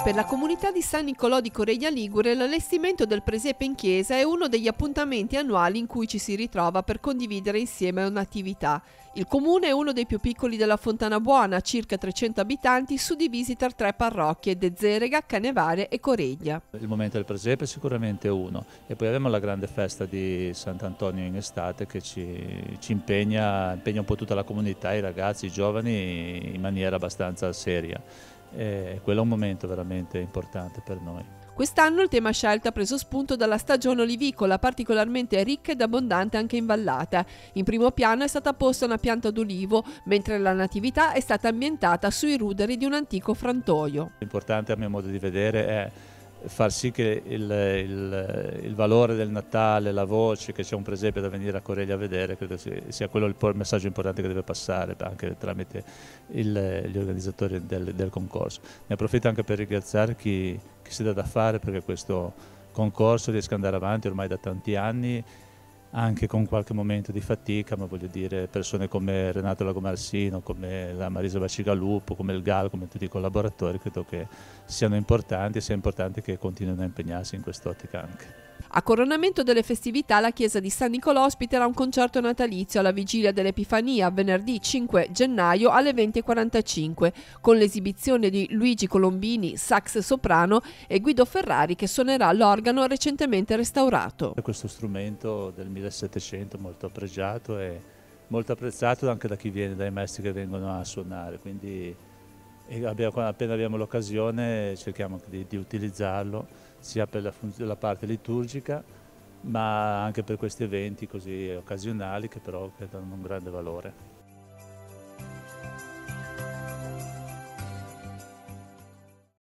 Per la comunità di San Nicolò di Coreglia Ligure l'allestimento del presepe in chiesa è uno degli appuntamenti annuali in cui ci si ritrova per condividere insieme un'attività. Il comune è uno dei più piccoli della Fontana Buona, circa 300 abitanti, suddivisi tra 3 parrocchie: De Zerega, Canevare e Coreglia. Il momento del presepe è sicuramente uno, e poi abbiamo la grande festa di Sant'Antonio in estate che ci impegna un po' tutta la comunità, i ragazzi, i giovani, in maniera abbastanza seria. E quello è un momento veramente importante per noi. Quest'anno il tema scelto ha preso spunto dalla stagione olivicola, particolarmente ricca ed abbondante anche in vallata. In primo piano è stata posta una pianta d'ulivo, mentre la natività è stata ambientata sui ruderi di un antico frantoio. L'importante, a mio modo di vedere, è far sì che il valore del Natale, la voce che c'è un presepe da venire a Coreglia a vedere, credo sia quello il messaggio importante che deve passare anche tramite gli organizzatori del concorso. Ne approfitto anche per ringraziare chi si dà da fare perché questo concorso riesca ad andare avanti ormai da tanti anni, anche con qualche momento di fatica, ma voglio dire, persone come Renato Lagomarsino, come la Marisa Bacigalupo, come il Gal, come tutti i collaboratori, credo che siano importanti e sia importante che continuino a impegnarsi in quest'ottica anche. A coronamento delle festività la chiesa di San Nicolò ospiterà un concerto natalizio alla vigilia dell'Epifania venerdì 5 gennaio alle 20:45 con l'esibizione di Luigi Colombini, sax soprano, e Guido Ferrari che suonerà l'organo recentemente restaurato. Questo strumento del 1700 molto pregiato e molto apprezzato anche da chi viene, dai maestri che vengono a suonare, quindi appena abbiamo l'occasione cerchiamo di utilizzarlo sia per la parte liturgica ma anche per questi eventi così occasionali che però danno un grande valore.